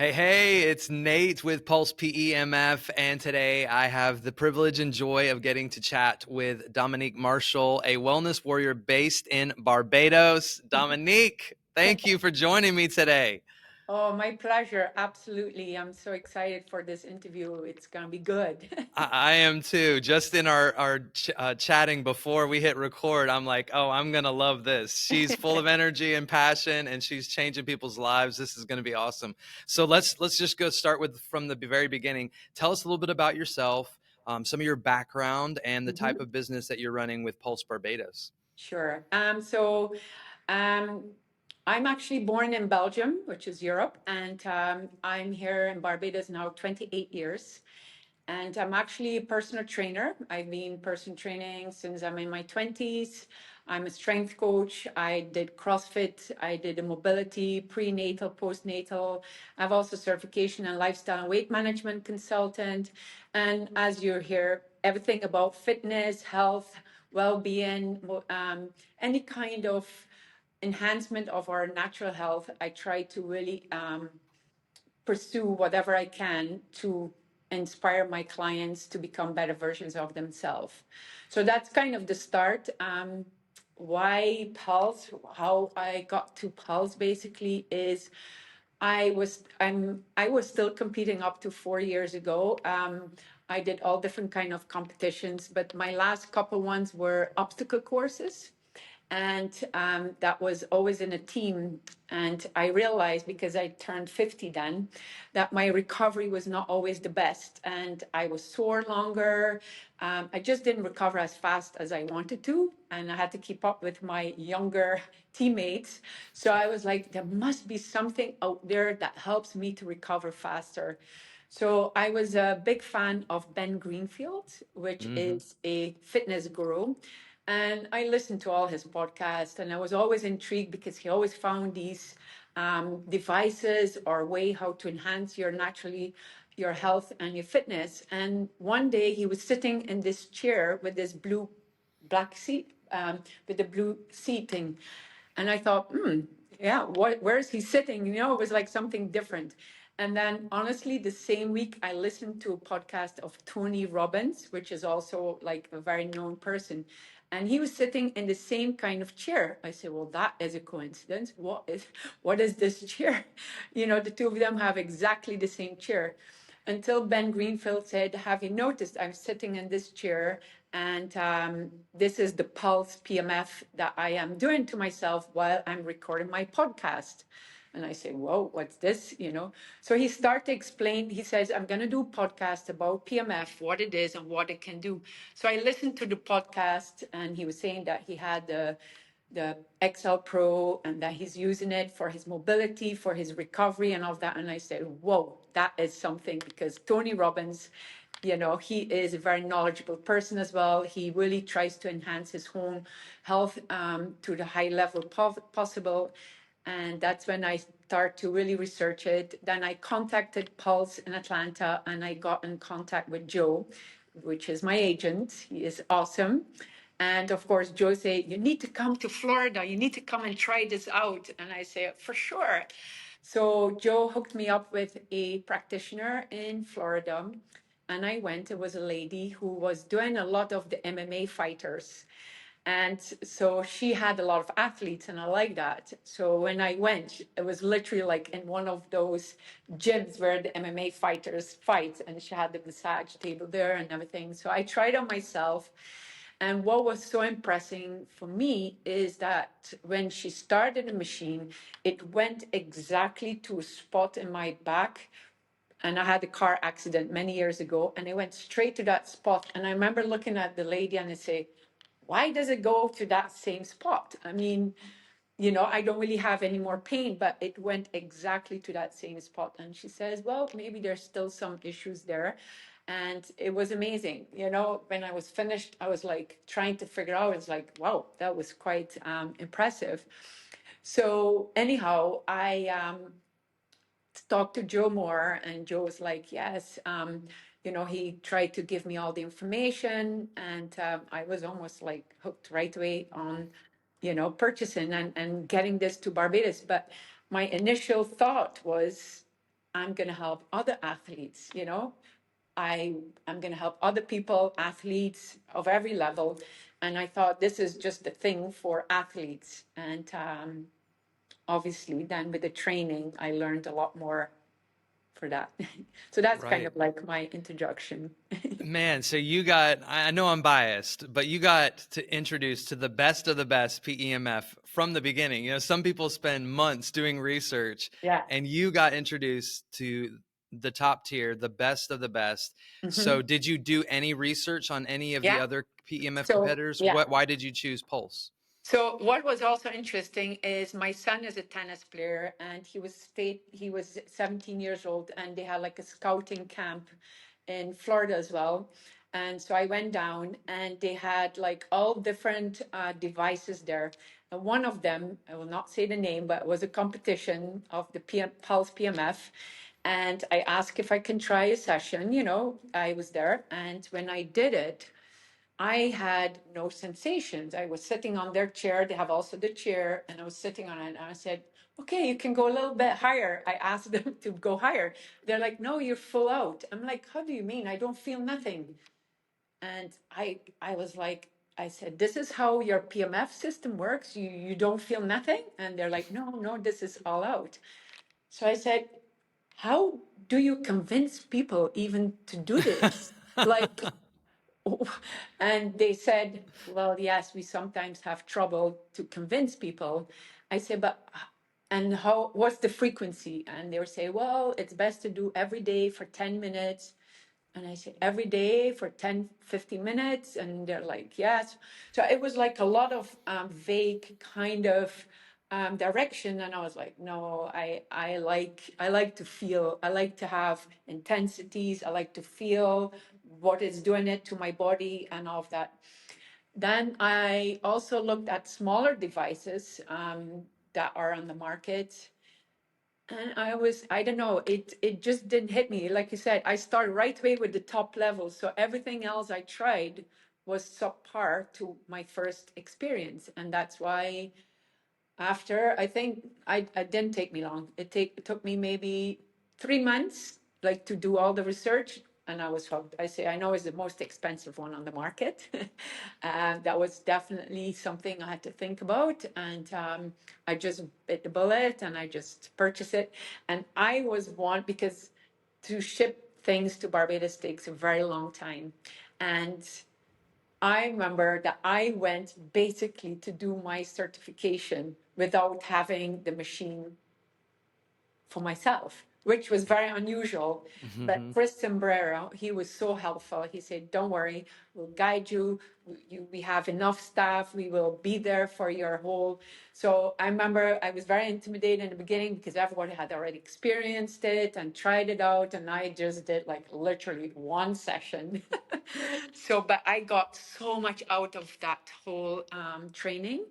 Hey, it's Nate with Pulse PEMF, and today I have the privilege and joy of getting to chat with Dominique Marshall, a wellness warrior based in Barbados. Dominique, thank you for joining me today. Oh, my pleasure. Absolutely. I'm so excited for this interview. It's going to be good. I am too. Just in our chatting before we hit record, I'm like, oh, I'm gonna love this. She's full of energy and passion, and she's changing people's lives. This is gonna be awesome. So let's just go start with from the very beginning. Tell us a little bit about yourself, some of your background, and the type Mhm. of business that you're running with Pulse Barbados. Sure. Um, I'm actually born in Belgium, which is Europe, and I'm here in Barbados now 28 years. And I'm actually a personal trainer. I've been personal training since I'm in my 20s. I'm a strength coach. I did CrossFit. I did a mobility, prenatal, postnatal. I have also certification in lifestyle and weight management consultant. And as you hear, everything about fitness, health, well-being, any kind of enhancement of our natural health. I try to really pursue whatever I can to inspire my clients to become better versions of themselves. So that's kind of the start. Why Pulse? How I got to Pulse basically is I was still competing up to 4 years ago. I did all different kind of competitions, but my last couple ones were obstacle courses, and that was always in a team. And I realized, because I turned 50 then, that my recovery was not always the best, and I was sore longer. I just didn't recover as fast as I wanted to, and I had to keep up with my younger teammates. So I was like, there must be something out there that helps me to recover faster. So I was a big fan of Ben Greenfield, which Mm-hmm. is a fitness guru. And I listened to all his podcasts, and I was always intrigued because he always found these devices or way how to enhance your health and your fitness. And one day he was sitting in this chair with this black seat, with the blue seating, and I thought, yeah, where is he sitting? It was like something different. And then, honestly, the same week, I listened to a podcast of Tony Robbins, which is also like a very known person. And he was sitting in the same kind of chair. I said, well, that is a coincidence. What is this chair? The two of them have exactly the same chair, until Ben Greenfield said, have you noticed I'm sitting in this chair, and this is the Pulse PMF that I am doing to myself while I'm recording my podcast. And I say, whoa, what's this? So he started to explain. He says, I'm going to do a podcast about PMF, what it is and what it can do. So I listened to the podcast, and he was saying that he had the XL Pro, and that he's using it for his mobility, for his recovery and all that. And I said, whoa, that is something, because Tony Robbins, he is a very knowledgeable person as well. He really tries to enhance his own health to the high level possible. And that's when I start to really research it. Then I contacted Pulse in Atlanta, and I got in contact with Joe, which is my agent. He is awesome. And of course, Joe said, you need to come to Florida. You need to come and try this out. And I say, for sure. So Joe hooked me up with a practitioner in Florida. And I went. It was a lady who was doing a lot of the MMA fighters. And so she had a lot of athletes, and I like that. So when I went, it was literally like in one of those gyms where the MMA fighters fight, and she had the massage table there and everything. So I tried on myself. And what was so impressive for me is that when she started the machine, it went exactly to a spot in my back. And I had a car accident many years ago, and it went straight to that spot. And I remember looking at the lady and I say, why does it go to that same spot? I mean, I don't really have any more pain, but it went exactly to that same spot. And she says, well, maybe there's still some issues there. And it was amazing. When I was finished, I was like trying to figure out, it's like, wow, that was quite impressive. So anyhow, I talked to Joe more, and Joe was like, yes, he tried to give me all the information, and I was almost like hooked right away on, purchasing and getting this to Barbados. But my initial thought was, I'm going to help other athletes, you know. I'm going to help other people, athletes of every level. And I thought this is just the thing for athletes. And obviously, then with the training, I learned a lot more for that. So that's kind Right. of like my introduction. Man, so you got, I know I'm biased, but you got to introduce to the best of the best PEMF from the beginning. You know, some people spend months doing research, Yeah. and you got introduced to the top tier, the best of the best. Hmm. So did you do any research on any of the Yeah. other PEMF So, competitors? yeah. Why did you choose Pulse? So what was also interesting is my son is a tennis player and he was 17 years old and they had like a scouting camp in Florida as well. And so I went down and they had like all different devices there. And one of them, I will not say the name, but it was a competition of the Pulse PMF. And I asked if I can try a session, you know, I was there. And when I did it, I had no sensations. I was sitting on their chair. They have also the chair, and I was sitting on it. And I said, "Okay, you can go a little bit higher." I asked them to go higher. They're like, "No, you're full out." I'm like, "How do you mean? I don't feel nothing." And I was like, I said, "This is how your PMF system works. You don't feel nothing?" And they're like, "No, no, this is all out." So I said, "How do you convince people even to do this?" Like, and they said, "Well, yes, we sometimes have trouble to convince people." I said, "But and how? What's the frequency?" And they would say, "Well, it's best to do every day for 10 minutes." And I said, "Every day for 10, 15 minutes?" And they're like, "Yes." So it was like a lot of vague kind of direction. And I was like, "No, I like to feel, I like to have intensities. I like to feel what is doing it to my body and all of that." Then I also looked at smaller devices that are on the market. And I don't know, it just didn't hit me. Like you said, I started right away with the top level. So everything else I tried was subpar to my first experience. And that's why after, I think it didn't take me long. It took me maybe 3 months, like to do all the research, and I was hooked. I say I know it's the most expensive one on the market. That was definitely something I had to think about, and I just bit the bullet and I just purchased it. And I was one because to ship things to Barbados takes a very long time, and I remember that I went basically to do my certification without having the machine for myself, which was very unusual. But Mhm. Chris Sombrero, he was so helpful. He said, "Don't worry, we'll guide you. We have enough staff. We will be there for your whole." So I remember I was very intimidated in the beginning because everybody had already experienced it and tried it out. And I just did like literally one session. So, but I got so much out of that whole training.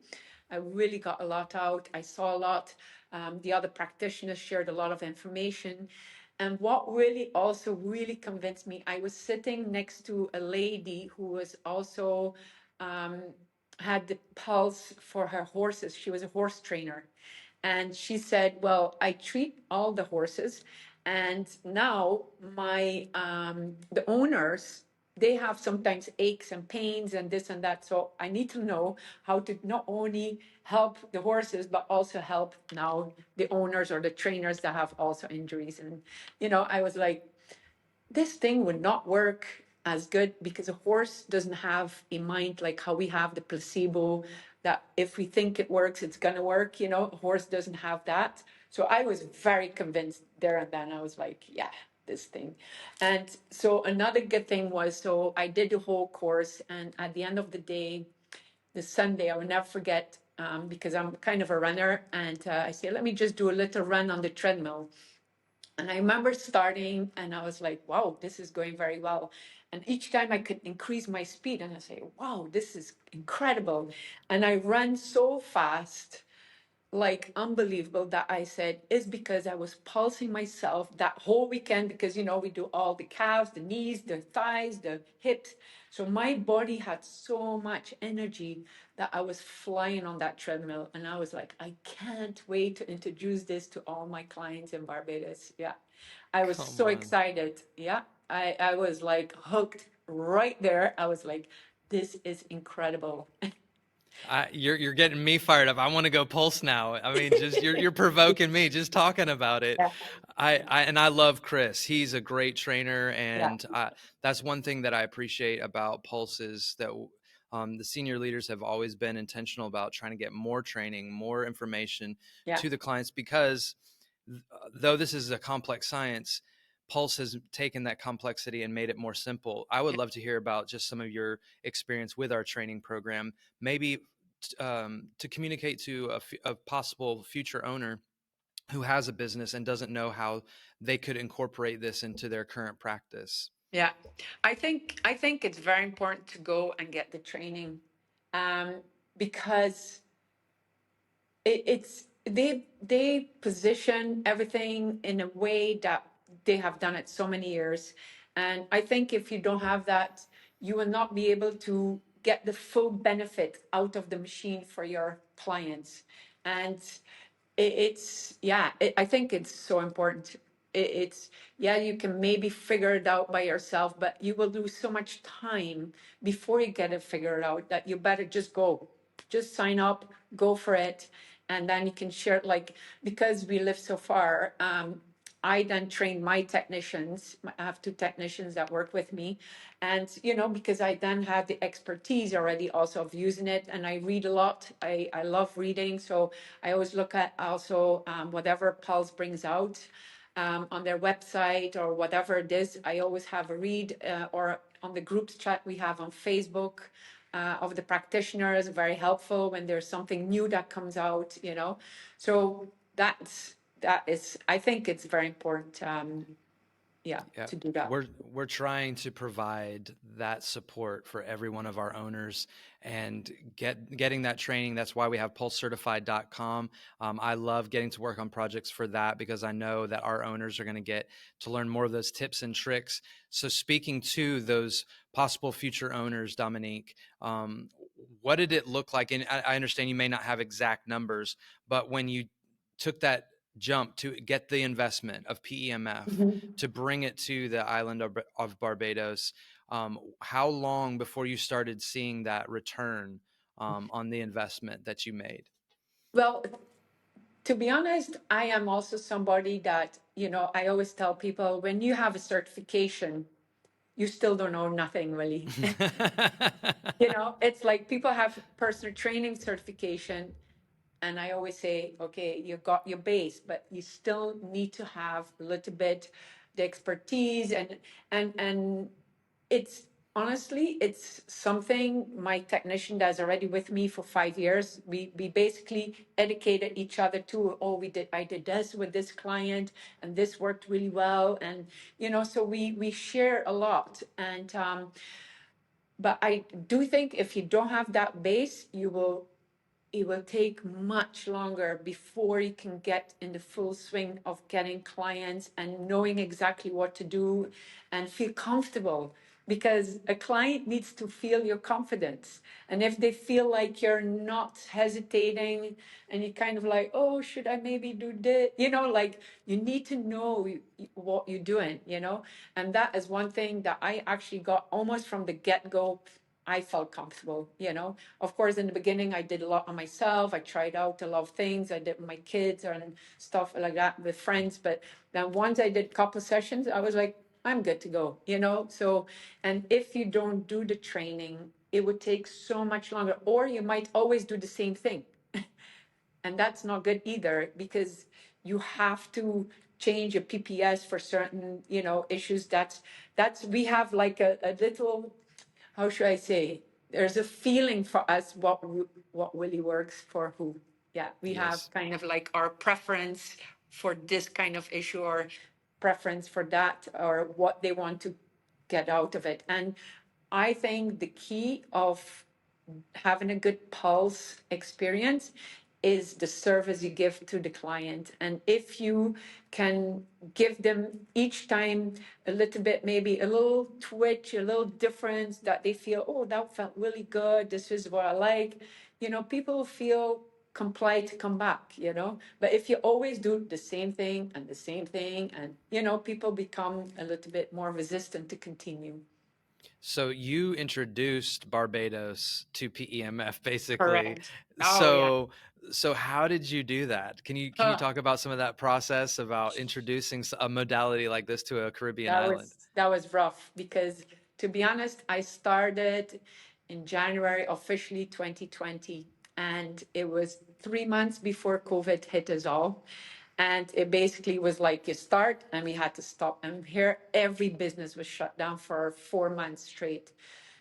I really got a lot out. I saw a lot. The other practitioners shared a lot of information. And what really also really convinced me, I was sitting next to a lady who was also um, had the pulse for her horses. She was a horse trainer. And she said, "Well, I treat all the horses. And now my the owners, they have sometimes aches and pains and this and that. So I need to know how to not only help the horses, but also help now the owners or the trainers that have also injuries." And, you know, I was like, this thing would not work as good because a horse doesn't have a mind like how we have the placebo, that if we think it works, it's going to work. You know, a horse doesn't have that. So I was very convinced there and then. I was like, yeah, this thing. And so another good thing was, so I did the whole course. And at the end of the day, the Sunday, I will never forget, because I'm kind of a runner. And I said, "Let me just do a little run on the treadmill." And I remember starting and I was like, "Wow, this is going very well." And each time I could increase my speed and I say, "Wow, this is incredible." And I ran so fast, like unbelievable, that I said it's because I was pulsing myself that whole weekend, because you know we do all the calves, the knees, the thighs, the hips. So my body had so much energy that I was flying on that treadmill, and I was like, I can't wait to introduce this to all my clients in Barbados. Yeah. I was Come so on. excited. Yeah. I was like hooked right there. I was like, this is incredible. You're getting me fired up. I want to go Pulse now. I mean, just you're provoking me just talking about it. Yeah. I love Chris. He's a great trainer, Yeah. and that's one thing that I appreciate about Pulse is that the senior leaders have always been intentional about trying to get more training, more information Yeah. to the clients because though this is a complex science, Pulse has taken that complexity and made it more simple. I would love to hear about just some of your experience with our training program, maybe to communicate to a possible future owner who has a business and doesn't know how they could incorporate this into their current practice. Yeah. I think it's very important to go and get the training, um, because it's they position everything in a way that they have done it so many years, and I think if you don't have that, you will not be able to get the full benefit out of the machine for your clients. And it's yeah, I think it's so important. It's yeah, you can maybe figure it out by yourself, but you will lose so much time before you get it figured out that you better just go, just sign up, go for it, and then you can share it. Like, because we live so far, I then train my technicians. I have two technicians that work with me. And, because I then have the expertise already also of using it, and I read a lot. I love reading. So I always look at also whatever Pulse brings out on their website or whatever it is. I always have a read, or on the groups chat we have on Facebook. Of the practitioners, very helpful when there's something new that comes out. So that is, I think it's very important, yeah, Yeah, to do that. we're trying to provide that support for every one of our owners and getting that training. That's why we have pulsecertified.com. I love getting to work on projects for that because I know that our owners are going to get to learn more of those tips and tricks. So speaking to those possible future owners, Dominique, what did it look like? And I understand you may not have exact numbers, but when you took that jump to get the investment of PEMF Mhm. to bring it to the island of Barbados, how long before you started seeing that return on the investment that you made? Well, to be honest, I am also somebody that, I always tell people, when you have a certification, you still don't know nothing really. It's like people have personal training certification, and I always say, okay, you got your base, but you still need to have a little bit the expertise, and it's honestly, it's something my technician that's already with me for 5 years. We basically educated each other to, oh, I did this with this client, and this worked really well, and so we share a lot, and but I do think if you don't have that base, it will take much longer before you can get in the full swing of getting clients and knowing exactly what to do and feel comfortable, because a client needs to feel your confidence. And if they feel like you're not hesitating and you're kind of like, oh, should I maybe do this, like, you need to know what you're doing. And that is one thing that I actually got almost from the get-go. I felt comfortable. Of course, in the beginning, I did a lot on myself. I tried out a lot of things. I did with my kids and stuff like that with friends. But then once I did a couple of sessions, I was like, I'm good to go. So, and if you don't do the training, it would take so much longer, or you might always do the same thing. And that's not good either, because you have to change your PPS for certain, issues. That's we have like a little, how should I say? There's a feeling for us what really works for who. Yeah, we have Yes. kind of like our preference for this kind of issue, or preference for that, or what they want to get out of it. And I think the key of having a good Pulse experience is the service you give to the client. And if you can give them each time a little bit, maybe a little twitch, a little difference, that they feel, oh, that felt really good, this is what I like, people feel comply to come back, But if you always do the same thing and the same thing, and, people become a little bit more resistant to continue. So you introduced Barbados to PEMF basically. Correct. Oh, yeah. So how did you do that? Can you Huh. talk about some of that process about introducing a modality like this to a Caribbean island? That was rough because, to be honest, I started in January, officially 2020, and it was 3 months before COVID hit us all. And it basically was like you start and we had to stop. And here, every business was shut down for 4 months straight.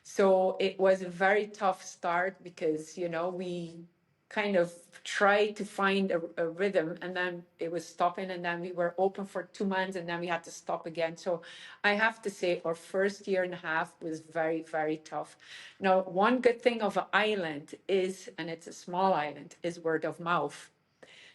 So it was a very tough start because, we kind of tried to find a rhythm, and then it was stopping, and then we were open for 2 months, and then we had to stop again. So I have to say our first year and a half was very, very tough. Now, one good thing of an island is, and it's a small island, is word of mouth.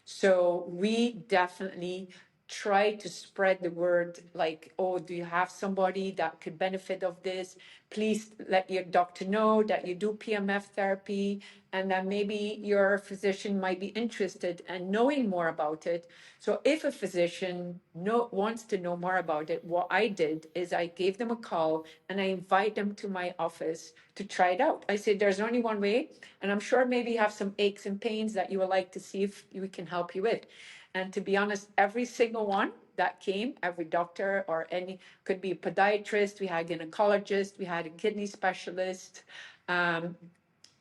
So we definitely try to spread the word, like, oh, do you have somebody that could benefit of this? Please let your doctor know that you do PMF therapy, and that maybe your physician might be interested in knowing more about it. So if a physician wants to know more about it, what I did is I gave them a call and I invite them to my office to try it out. I said, there's only one way, and I'm sure maybe you have some aches and pains that you would like to see if we can help you with. And to be honest, every single one that came, every doctor or any, could be a podiatrist, we had a gynecologist, we had a kidney specialist,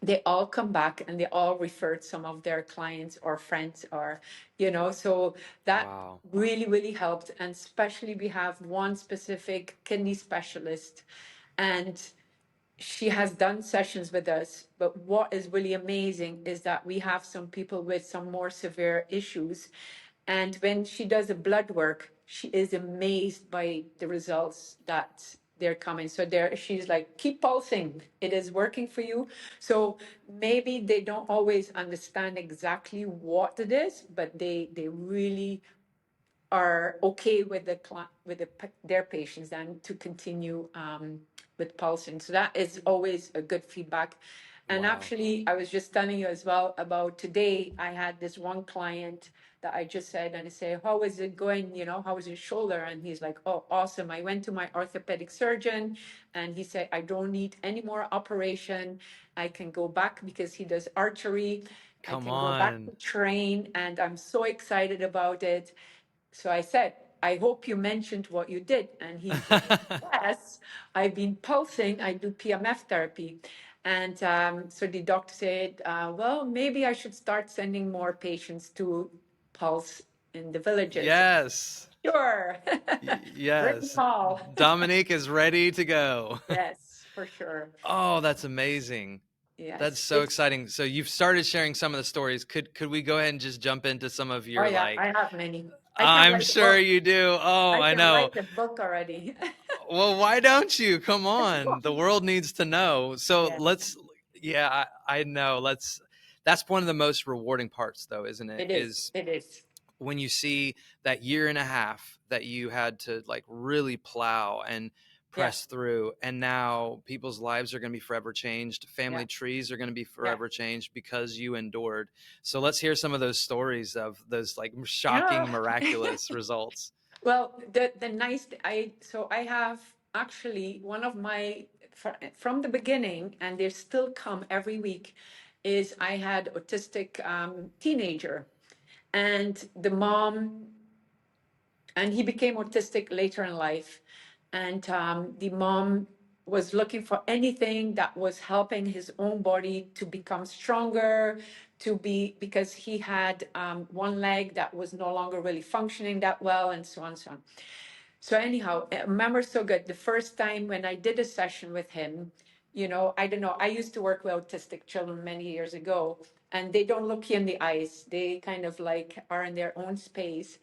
they all come back and they all referred some of their clients or friends, or, so that Wow. really, really helped. And especially we have one specific kidney specialist, and she has done sessions with us. But what is really amazing is that we have some people with some more severe issues. And when she does the blood work, she is amazed by the results that they're coming. So she's like, keep pulsing. It is working for you. So maybe they don't always understand exactly what it is, but they really are okay with their patients and to continue with pulsing. So that is always a good feedback. And Wow. actually, I was just telling you as well about today. I had this one client that I just said, and I say, how is it going? How is your shoulder? And he's like, oh, awesome. I went to my orthopedic surgeon, and he said, I don't need any more operation. I can go back because he does archery. I Come can go back to on. train, and I'm so excited about it. So I said, I hope you mentioned what you did. And he's like, yes, I've been pulsing, I do PMF therapy. And so the doctor said, well, maybe I should start sending more patients to pulse in the villages. Yes. Sure. Bring Yes. them all. Dominique is ready to go. Yes, for sure. Oh, that's amazing. That's Yes. so exciting. So you've started sharing some of the stories. Could we go ahead and just jump into some of Oh your yeah, like I have many. I can I'm write a sure book. you do. Oh, I I can know. write a book already. Well, why don't you? Come on. The world needs to know. So Yes, yeah, I know. That's one of the most rewarding parts though, isn't it? it is. Is It is. when you see that year and a half that you had to like really plow and Yeah, press through, and now people's lives are going to be forever changed, yeah, family trees are going to be yeah. forever changed because you endured. So let's hear some of those stories of those like Yeah. shocking miraculous results. Well, the nice I have actually one of my from the beginning, and they still come every week. Is I had autistic teenager, and the mom, and he became autistic later in life, and the mom was looking for anything that was helping his own body to become stronger, to be, because he had one leg that was no longer really functioning that well, and so on and so on. So anyhow, I remember so good the first time when I did a session with him. I don't know, I used to work with autistic children many years ago, and they don't look you in the eyes. They kind of like are in their own space.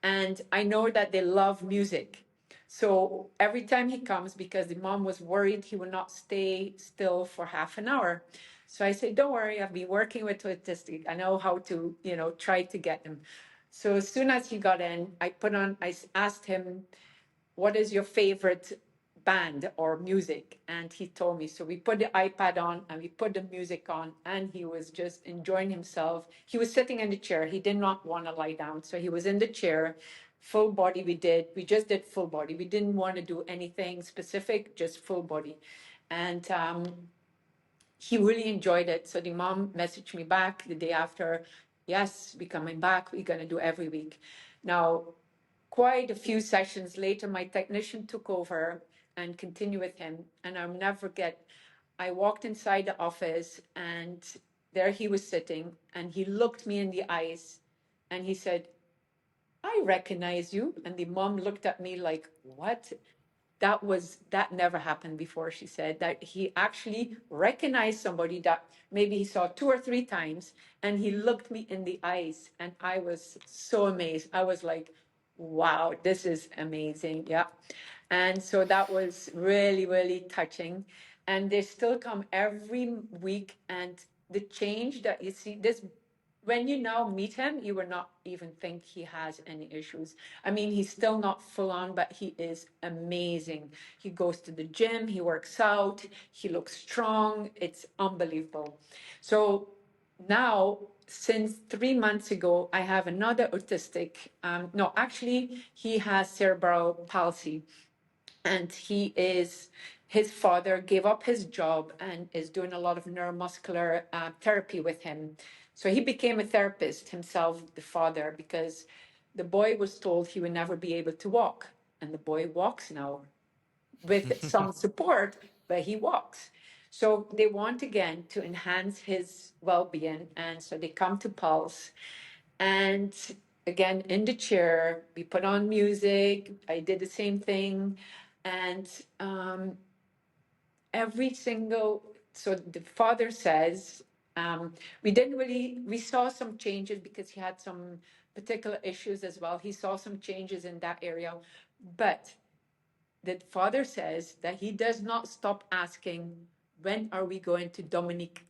And I know that they love music. So every time he comes, because the mom was worried he would not stay still for half an hour. So I said, don't worry, I've been working with autistic. I know how to, try to get him. So as soon as he got in, I asked him, what is your favorite band or music, and he told me. So we put the iPad on and we put the music on, and he was just enjoying himself. He was sitting in the chair. He did not want to lie down, so he was in the chair. Full body. We just did full body. We didn't want to do anything specific, just full body. And he really enjoyed it. So the mom messaged me back the day after, yes, we're coming back. We're going to do every week. Now, quite a few sessions later, my technician took over and continued with him. And I'll never forget, I walked inside the office and there he was sitting and he looked me in the eyes and he said, I recognize you. And the mom looked at me like, what? That never happened before. She said that he actually recognized somebody that maybe he saw 2 or 3 times, and he looked me in the eyes, and I was so amazed. I was like, wow, this is amazing. Yeah. And so that was really, really touching. And they still come every week, and the change that you see, this when you now meet him, you will not even think he has any issues. I mean, he's still not full on, but he is amazing. He goes to the gym, he works out, he looks strong. It's unbelievable. So now, since 3 months ago, I have another autistic. No, actually, he has cerebral palsy, and his father gave up his job and is doing a lot of neuromuscular therapy with him. So he became a therapist himself, the father, because the boy was told he would never be able to walk, and the boy walks now with some support, but he walks. So they want again to enhance his well-being, and so they come to Pulse. And again, in the chair, we put on music. I did the same thing. And every single, so the father says, we saw some changes because he had some particular issues as well. He saw some changes in that area. But the father says that he does not stop asking, when are we going to Dominique?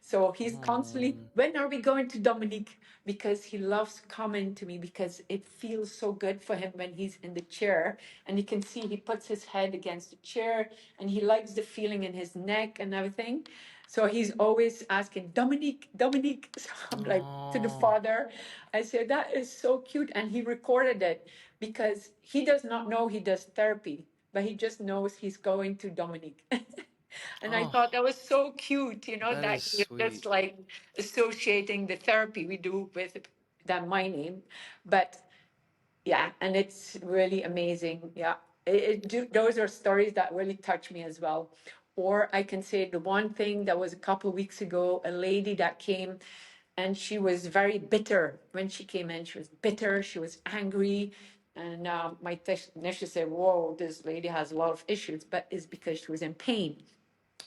So he's constantly, when are we going to Dominique? Because he loves coming to me because it feels so good for him when he's in the chair. And you can see he puts his head against the chair and he likes the feeling in his neck and everything. So he's always asking, Dominique, Dominique. So I'm like, to the father, I said, that is so cute. And he recorded it because he does not know he does therapy, but he just knows he's going to Dominique. And I thought that was so cute, That that is you're sweet. just like associating the therapy we do with that my name. But yeah, and it's really amazing. Yeah, those are stories that really touch me as well. Or I can say the one thing that was a couple of weeks ago, a lady that came and she was very bitter when she came in. She was bitter, she was angry. And my technician said, whoa, this lady has a lot of issues, but it's because she was in pain.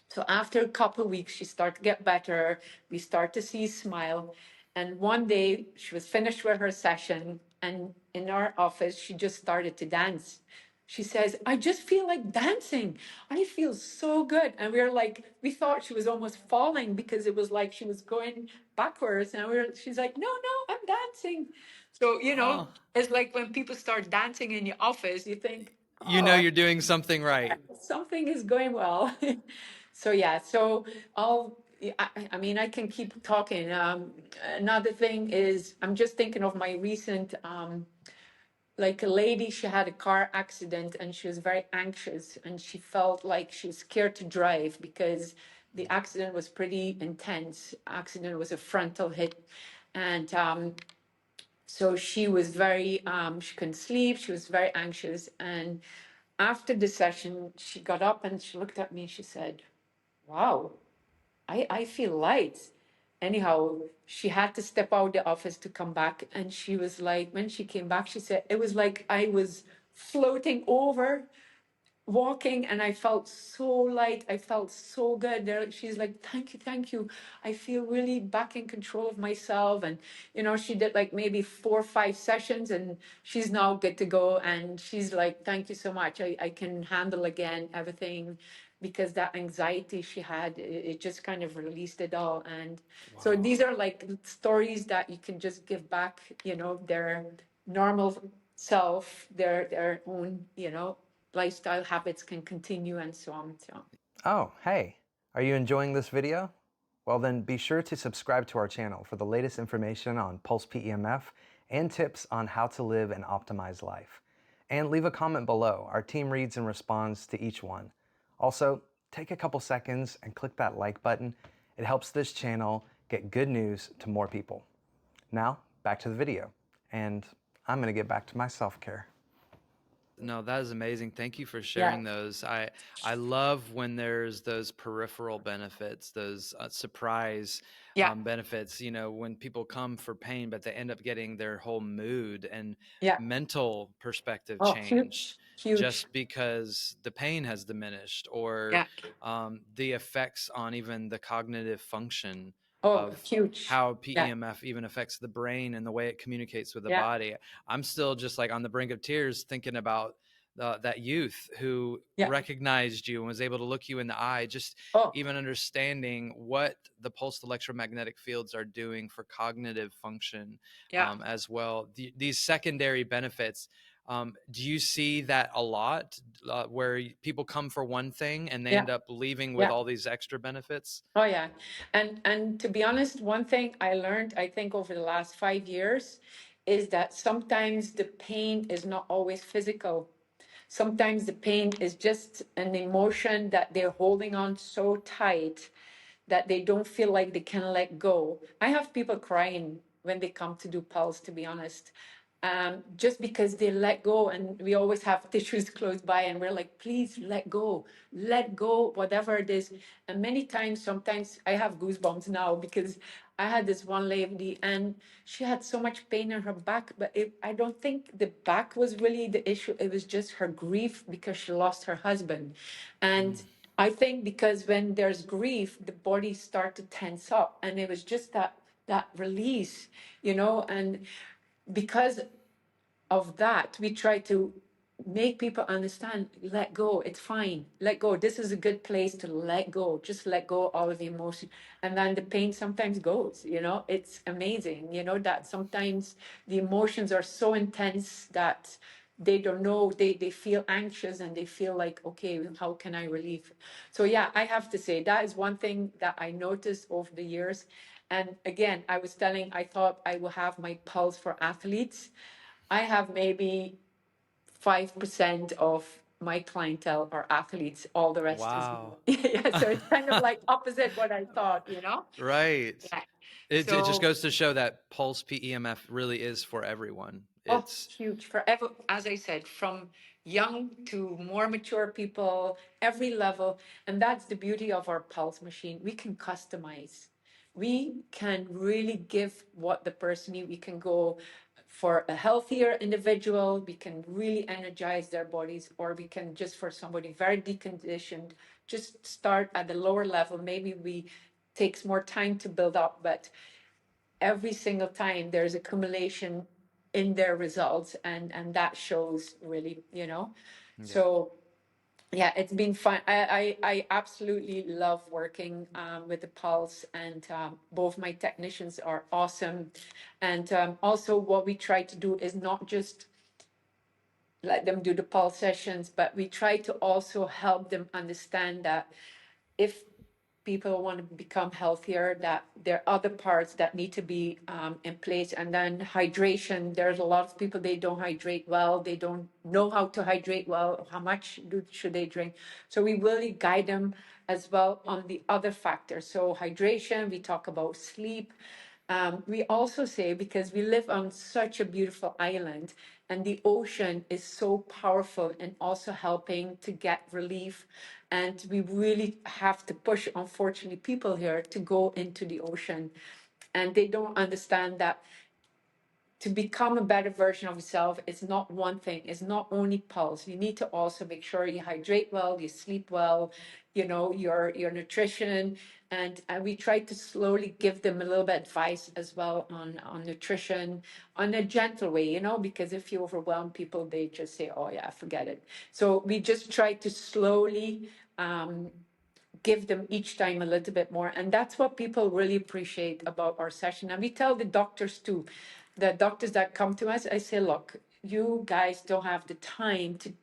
So after a couple of weeks, she started to get better. We start to see smile. And one day she was finished with her session, and in our office, she just started to dance. She says, I just feel like dancing. I feel so good. And we were like, we thought she was almost falling because it was like she was going backwards. And she's like, no, no, I'm dancing. So, Oh, it's like when people start dancing in your office, you think, you know oh, you're doing something right. something is going well. So yeah, so I mean, I can keep talking. Another thing is, I'm just thinking of my recent, like a lady, she had a car accident and she was very anxious and she felt like she was scared to drive because the accident was pretty intense. Accident was a frontal hit. And so she was very, she couldn't sleep. She was very anxious. And after the session, she got up and she looked at me and she said, wow, I feel light. Anyhow, she had to step out the office to come back. And she was like, when she came back, she said, it was like I was floating over walking and I felt so light. I felt so good there. She's like, thank you, thank you. I feel really back in control of myself. And, she did like maybe 4 or 5 sessions and she's now good to go. And she's like, thank you so much. I can handle again everything because that anxiety she had, it just kind of released it all. And so Wow. these are like stories that you can just give back, their normal self, their own, lifestyle habits can continue and so on. So. Oh, hey, are you enjoying this video? Well then be sure to subscribe to our channel for the latest information on Pulse PEMF and tips on how to live an optimized life. And leave a comment below. Our team reads and responds to each one. Also, take a couple seconds and click that like button. It helps this channel get good news to more people. Now, back to the video. And I'm gonna get back to my self-care. No, that is amazing. Thank you for Yeah. sharing those. I love when there's those peripheral benefits, those surprise Yeah. benefits, you know, when people come for pain, but they end up getting their whole mood and Yeah. mental perspective Oh, changed huge. just because the pain has diminished, or Yeah. the effects on even the cognitive function Oh, of huge. how Yeah. PEMF even affects the brain and the way it communicates with the Yeah. body. I'm still just like on the brink of tears thinking about that youth who Yeah. recognized you and was able to look you in the eye, just Oh, even understanding what the pulsed electromagnetic fields are doing for cognitive function yeah. as well. These secondary benefits, do you see that a lot where people come for one thing and they Yeah. end up leaving with Yeah. all these extra benefits? Oh, yeah. And to be honest, one thing I learned, I think over the last 5 years, is that sometimes the pain is not always physical. Sometimes the pain is just an emotion that they're holding on so tight that they don't feel like they can let go. I have people crying when they come to do Pulse, to be honest, just because they let go. And we always have tissues close by, and we're like, please let go, whatever it is. And many times, sometimes I have goosebumps now because I had this one lady and she had so much pain in her back, but I don't think the back was really the issue. It was just her grief because she lost her husband. And I think because when there's grief, the body start to tense up, and it was just that release, and because of that, we try to make people understand, let go, it's fine, let go. This is a good place to let go, just let go all of the emotion. And then the pain sometimes goes, it's amazing, that sometimes the emotions are so intense that they don't know, they feel anxious and they feel like, okay, how can I relieve? So yeah, I have to say that is one thing that I noticed over the years. And again, I thought I will have my Pulse for athletes. I have maybe 5% of my clientele are athletes. All the rest is Wow. yeah. So it's kind of like opposite what I thought. Right. Yeah. It just So goes to show that Pulse PEMF really is for everyone. oh, It's huge forever. As I said, from young to more mature people, every level, and that's the beauty of our Pulse machine. We can customize. We can really give what the person needs. We can go for a healthier individual, we can really energize their bodies, or we can just for somebody very deconditioned, just start at the lower level. Maybe we takes more time to build up, but every single time there's accumulation in their results, and that shows really. yeah. So yeah, it's been fun. I absolutely love working with the Pulse, and both my technicians are awesome. And also, what we try to do is not just let them do the Pulse sessions, but we try to also help them understand that if people want to become healthier, that there are other parts that need to be in place. And then hydration, there's a lot of people, they don't hydrate well, they don't know how to hydrate well, how much should they drink. So we really guide them as well on the other factors. So hydration, we talk about sleep. We also say, because we live on such a beautiful island and the ocean is so powerful in also helping to get relief. And we really have to push, unfortunately, people here to go into the ocean. And they don't understand that to become a better version of yourself, it's not one thing. It's not only Pulse. You need to also make sure you hydrate well, you sleep well, your nutrition. And we try to slowly give them a little bit advice as well on nutrition, on a gentle way, because if you overwhelm people, they just say, oh yeah, forget it. So we just try to slowly give them each time a little bit more. And that's what people really appreciate about our session. And we tell the doctors too, the doctors that come to us, I say, look, you guys don't have the time to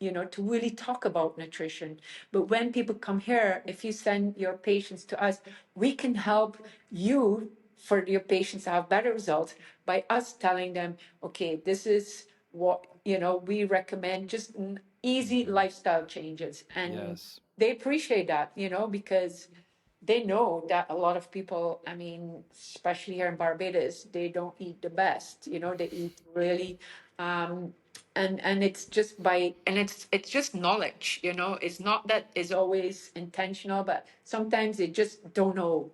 to really talk about nutrition. But when people come here, if you send your patients to us, we can help you for your patients to have better results by us telling them, okay, this is what, we recommend, just easy lifestyle changes. And Yes. they appreciate that, because they know that a lot of people, I mean, especially here in Barbados, they don't eat the best. They eat really, and it's just and it's just knowledge. It's not that it's always intentional, but sometimes they just don't know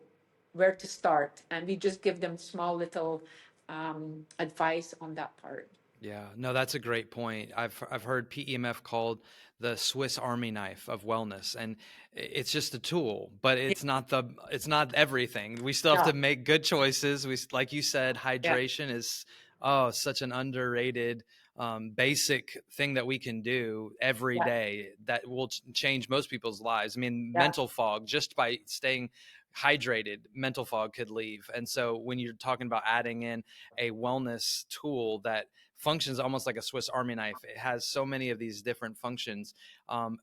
where to start, and we just give them small little advice on that part. Yeah, no, that's a great point. I've heard PEMF called the Swiss Army knife of wellness, and it's just a tool, but it's not everything. We still have Yeah, to make good choices. Like you said, yeah, hydration is such an underrated basic thing that we can do every yeah, day that will change most people's lives. I mean, yeah, mental fog, just by staying hydrated, mental fog could leave. And so when you're talking about adding in a wellness tool that functions almost like a Swiss Army knife, it has so many of these different functions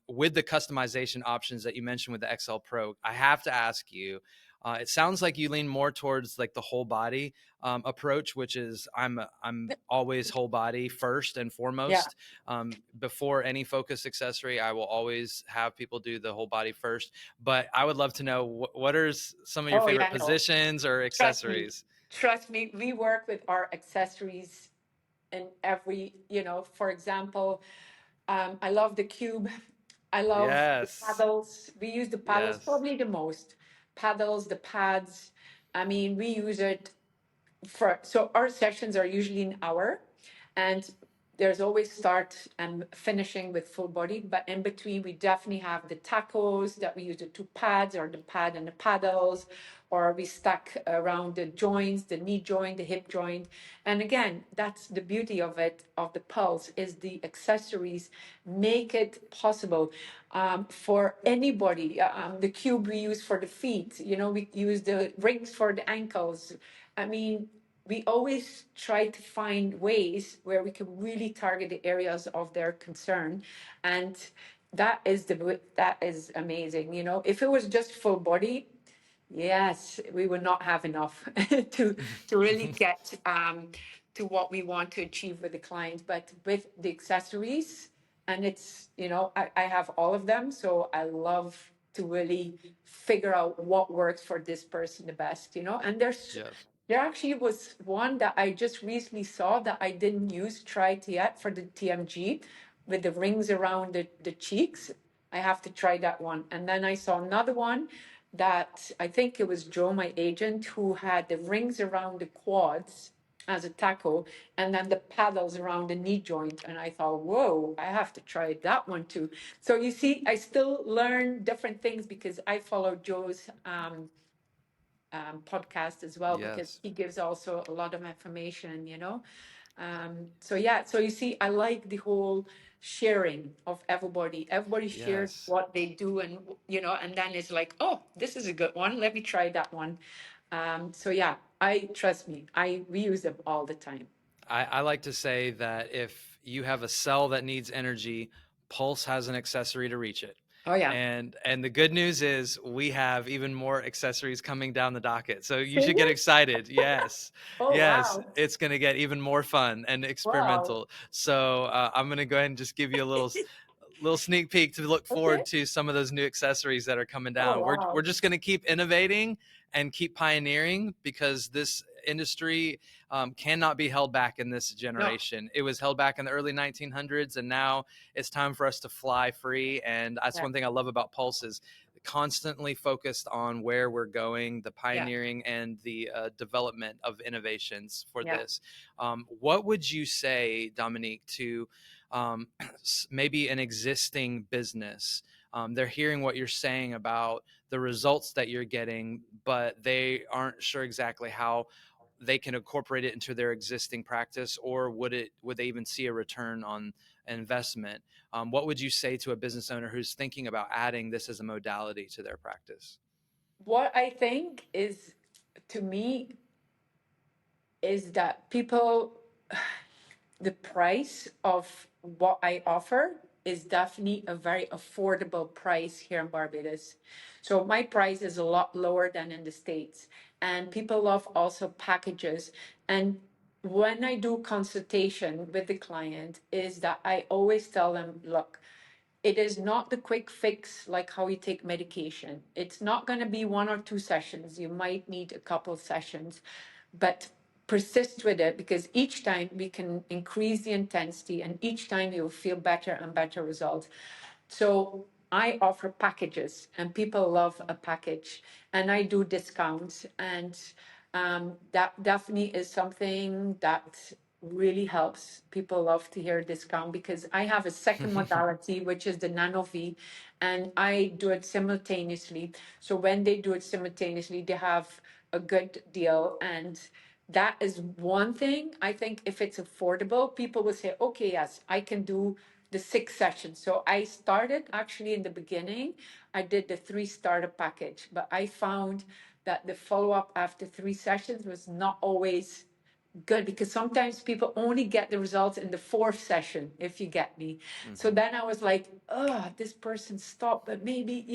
with the customization options that you mentioned with the XL Pro. I have to ask you, it sounds like you lean more towards like the whole body approach, which is I'm always whole body first and yeah. foremost. Before any focus accessory, I will always have people do the whole body first. But I would love to know what are some of your Oh, favorite yeah, no. positions or Trust me. accessories? Trust me, we work with our accessories in every, for example, I love the cube. I love the Yes. paddles. We use the paddles Yes. probably the most. Paddles, the pads. I mean, we use it so our sessions are usually an hour, and there's always start and finishing with full body, but in between we definitely have the tacos that we use, the two pads or the pad and the paddles, or we stack around the joints, the knee joint, the hip joint. And again, that's the beauty of it, of the Pulse, is the accessories make it possible for anybody. The cube we use for the feet, we use the rings for the ankles. I mean, we always try to find ways where we can really target the areas of their concern, and that is amazing. If it was just full body, yes, we would not have enough to really get to what we want to achieve with the client. But with the accessories, and it's I have all of them, so I love to really figure out what works for this person the best. And Yes. there actually was one that I just recently saw that I didn't try it yet, for the TMG with the rings around the cheeks. I have to try that one. And then I saw another one that I think it was Joe, my agent, who had the rings around the quads as a taco, and then the paddles around the knee joint. And I thought, whoa, I have to try that one too. So you see, I still learn different things because I follow Joe's podcast as well, because Yes. he gives also a lot of information. So yeah, so you see, I like the whole sharing of everybody. Everybody shares Yes. what they do, and and then it's like, oh, this is a good one, let me try that one. So yeah, I trust me, we use them all the time. I like to say that if you have a cell that needs energy, Pulse has an accessory to reach it. Oh yeah. And the good news is we have even more accessories coming down the docket. So you should get Really? excited. Yes. Oh Yes. wow. It's going to get even more fun and Wow. experimental. So I'm going to go ahead and just give you a little sneak peek to look Okay. forward to some of those new accessories that are coming Oh down. We're wow. just going to keep innovating and keep pioneering, because this industry cannot be held back in this No. generation. It was held back in the early 1900s, and now it's time for us to fly free. And that's Yeah. one thing I love about Pulse is constantly focused on where we're going, the Yeah. pioneering and the development of innovations for Yeah. this. What would you say, Dominique, to maybe an existing business? They're hearing what you're saying about the results that you're getting, but they aren't sure exactly how they can incorporate it into their existing practice, or would they even see a return on investment? What would you say to a business owner who's thinking about adding this as a modality to their practice? What I think is, to me, is that people, the price of what I offer is definitely a very affordable price here in Barbados. So my price is a lot lower than in the States. And people love also packages. And when I do consultation with the client, is that I always tell them, look, it is not the quick fix like how you take medication. It's not going to be 1 or 2 sessions. You might need a couple of sessions, but persist with it, because each time we can increase the intensity and each time you'll feel better and better results. So I offer packages and people love a package, and I do discounts, and that definitely is something that really helps. People love to hear discount, because I have a second modality, which is the Nano V, and I do it simultaneously. So when they do it simultaneously, they have a good deal. And that is one thing. I think if it's affordable, people will say, okay, yes, I can do the 6 sessions. So I started actually in the beginning, I did the 3 starter package, but I found that the follow-up after 3 sessions was not always good, because sometimes people only get the results in the 4th session, if you get me. So then I was like, oh, this person stopped, but maybe,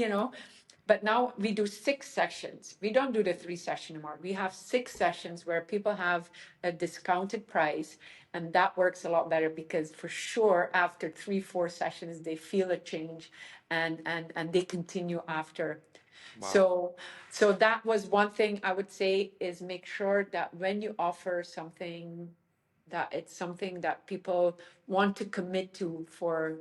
but now we do 6 sessions. We don't do the 3 session anymore. We have 6 sessions where people have a discounted price, and that works a lot better, because for sure after 3, 4 sessions they feel a change, and they continue after. Wow. So that was one thing I would say, is make sure that when you offer something, that it's something that people want to commit to for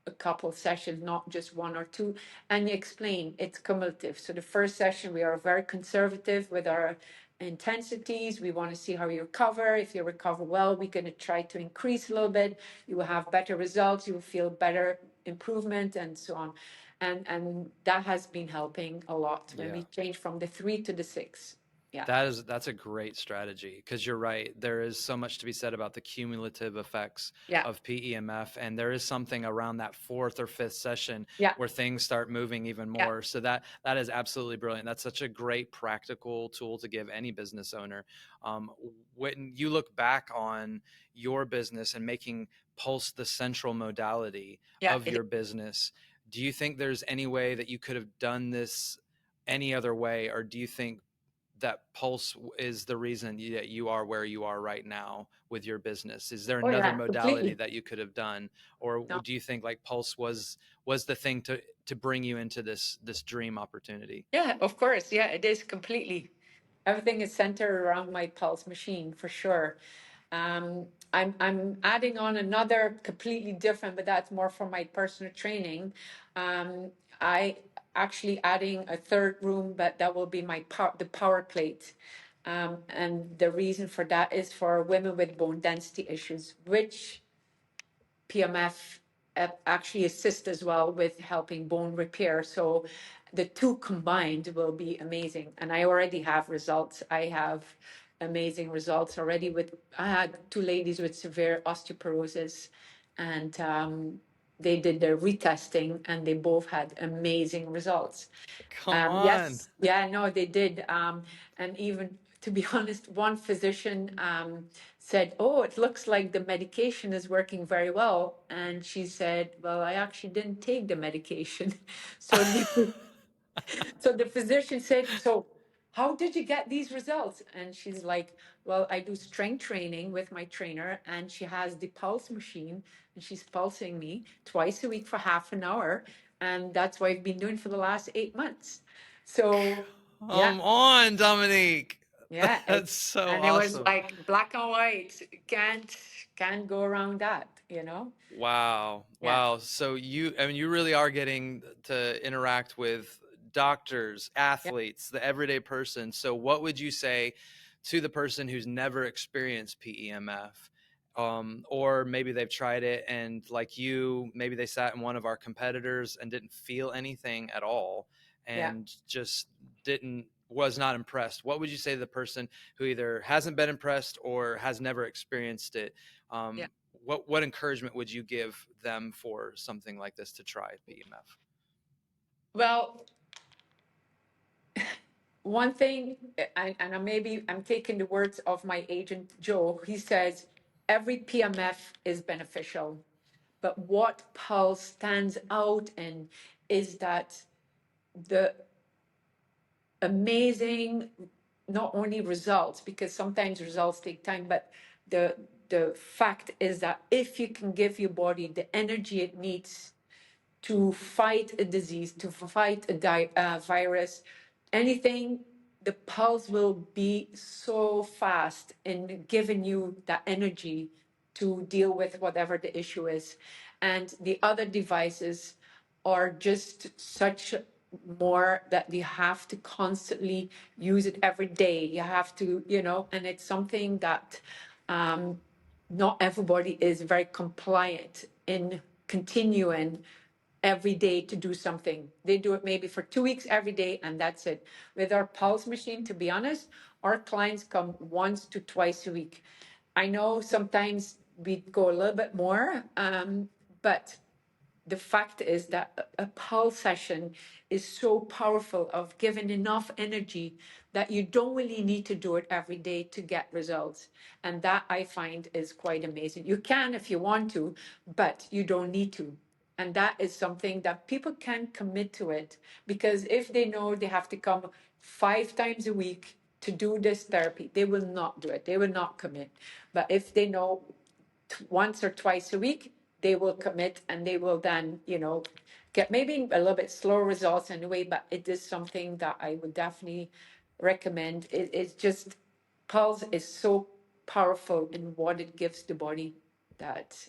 a couple of sessions, not just 1 or 2. And you explain it's cumulative. So the first session, we are very conservative with our intensities. We want to see how you recover. If you recover well, we're going to try to increase a little bit. You will have better results. You will feel better improvement, and so on. And that has been helping a lot when Yeah. we change from the 3 to the 6. Yeah. That's a great strategy, because you're right. There is so much to be said about the cumulative effects Yeah. of PEMF, and there is something around that 4th or 5th session Yeah. where things start moving even Yeah. more. So that is absolutely brilliant. That's such a great practical tool to give any business owner. When you look back on your business and making Pulse the central modality Yeah. of your business, do you think there's any way that you could have done this any other way, or do you think that Pulse is the reason that you are where you are right now with your business? Is there Oh, another yeah, modality completely. that you could have done, or No. do you think like Pulse was the thing to bring you into this dream opportunity? Yeah, of course. Yeah, it is completely. Everything is centered around my Pulse machine, for sure. I'm adding on another completely different, but that's more for my personal training. I actually adding a third room, but that will be the power plate. And the reason for that is for women with bone density issues, which PMF actually assists as well with helping bone repair. So the two combined will be amazing. And I already have results. I have amazing results already I had 2 ladies with severe osteoporosis, and they did their retesting and they both had amazing results. Come on. Yes, yeah, no, they did. And even to be honest, one physician said, "Oh, it looks like the medication is working very well." And she said, "Well, I actually didn't take the medication." So so the physician said, "So how did you get these results?" And she's like, "Well, I do strength training with my trainer, and she has the pulse machine, and she's pulsing me twice a week for half an hour. And that's what I've been doing for the last 8 months." So, yeah, Come on, Dominique. yeah. That's so And it was awesome. like black and white. Can't go around that. Wow. Yeah, Wow. So you really are getting to interact with doctors, yeah, athletes, the everyday person. So what would you say to the person who's never experienced PEMF? Or maybe they've tried it and like you, maybe they sat in one of our competitors and didn't feel anything at all yeah, and just was not impressed. What would you say to the person who either hasn't been impressed or has never experienced it? yeah. What encouragement would you give them for something like this to try PEMF? Well, one thing, and maybe I'm taking the words of my agent Joe. He says every PMF is beneficial, But what Pulse stands out in is that the amazing, not only results, because sometimes results take time, but the fact is that if you can give your body the energy it needs to fight a disease, to fight a virus, anything, the pulse will be so fast in giving you that energy to deal with whatever the issue is. And the other devices are just such more that you have to constantly use it every day. You have to, and it's something that not everybody is very compliant in continuing every day to do something. They do it maybe for 2 weeks every day, and that's it. With our Pulse machine, to be honest, our clients come once to twice a week. I know sometimes we go a little bit more, but the fact is that a pulse session is so powerful of giving enough energy that you don't really need to do it every day to get results. And that I find is quite amazing. You can if you want to, but you don't need to. And that is something that people can commit to it, because if they know they have to come 5 times a week to do this therapy, they will not do it. They will not commit. But if they know once or twice a week, they will commit, and they will then, get maybe a little bit slower results anyway, but it is something that I would definitely recommend. It's just, Pulse is so powerful in what it gives the body that,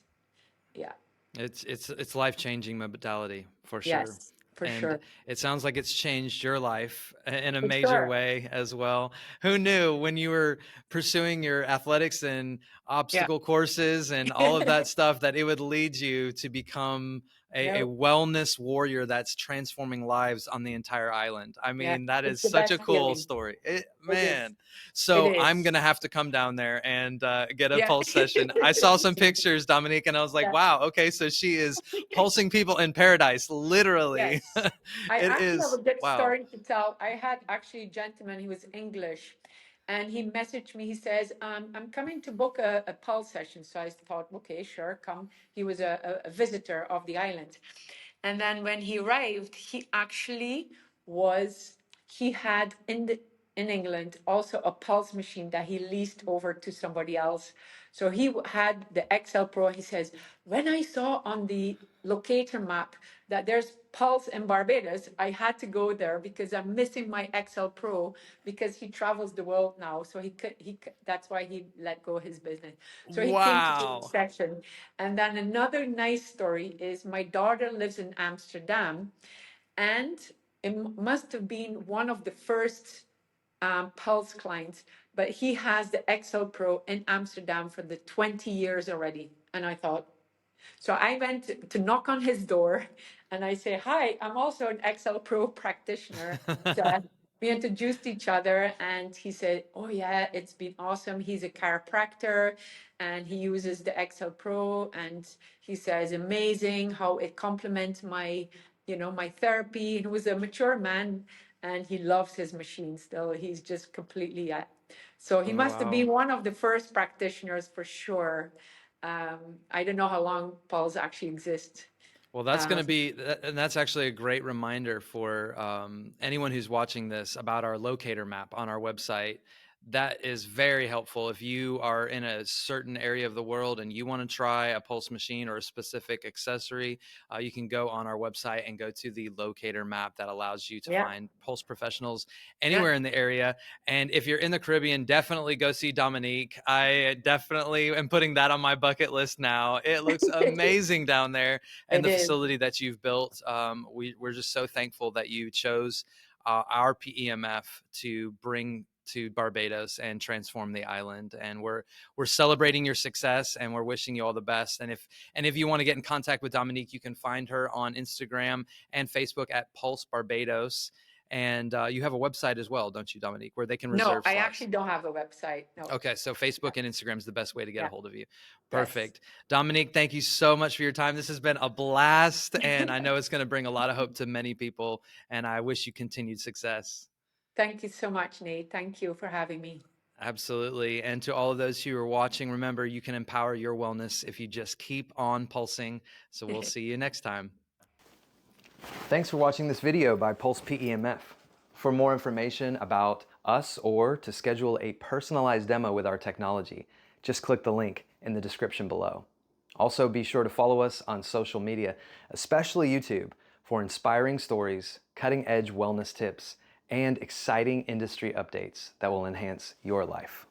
yeah. It's life-changing modality for sure. Yes, for And sure. it sounds like it's changed your life in a For major sure. way as well. Who knew when you were pursuing your athletics and Yeah. obstacle courses and all of that stuff that it would lead you to become a No, wellness warrior that's transforming lives on the entire island. I yeah, mean, that it's is the such a best cool feeling. story. It is. Man. It So I'm is. going to have to come down there and get a Yeah. pulse session. I saw some pictures, Dominique, and I was like, Yeah. wow, okay, so she is pulsing people in paradise, literally. Yes. I It actually have a is, good wow. story to tell. I had actually a gentleman, he was English, and he messaged me. He says, I'm coming to book a pulse session. So I thought, okay, sure, come. He was a visitor of the island. And then when he arrived, he actually he had in England also a pulse machine that he leased over to somebody else. So he had the XL Pro. He says, when I saw on the locator map that there's Pulse in Barbados, I had to go there because I'm missing my XL Pro, because he travels the world now. So that's why he let go his business. So he came to do the Wow. session. And then another nice story is my daughter lives in Amsterdam, and it must have been one of the first Pulse clients, but he has the XL Pro in Amsterdam for the 20 years already. And I thought, so I went to knock on his door, and I say, hi, I'm also an XL Pro practitioner. So we introduced each other, and he said, oh yeah, it's been awesome. He's a chiropractor and he uses the XL Pro, and he says, amazing how it complements my, my therapy. He was a mature man and he loves his machine still. He's just completely, so he must have Wow. been one of the first practitioners for sure. I don't know how long Pulse actually exists. Well, that's going to be, and that's actually a great reminder for anyone who's watching this about our locator map on our website. That is very helpful if you are in a certain area of the world and you want to try a pulse machine or a specific accessory. You can go on our website and go to the locator map that allows you to Yeah, find pulse professionals yeah, anywhere in the area. And if you're in the Caribbean, definitely go see Dominique. I definitely am putting that on my bucket list now. It looks amazing down there, and it the is. facility that you've built. We're just so thankful that you chose our PEMF to bring to Barbados and transform the island. And we're celebrating your success, and we're wishing you all the best. And if you want to get in contact with Dominique, you can find her on Instagram and Facebook at Pulse Barbados. And you have a website as well, don't you, Dominique, where they can No, reserve I slots? actually don't have a website. No. Okay, so Facebook and Instagram is the best way to get a Yeah. hold of you. Yes. Perfect. Dominique, thank you so much for your time. This has been a blast, and I know it's going to bring a lot of hope to many people, and I wish you continued success. Thank you so much, Nate. Thank you for having me. Absolutely. And to all of those who are watching, remember, you can empower your wellness if you just keep on pulsing. So we'll see you next time. Thanks for watching this video by Pulse PEMF. For more information about us or to schedule a personalized demo with our technology, just click the link in the description below. Also, be sure to follow us on social media, especially YouTube, for inspiring stories, cutting-edge wellness tips, and exciting industry updates that will enhance your life.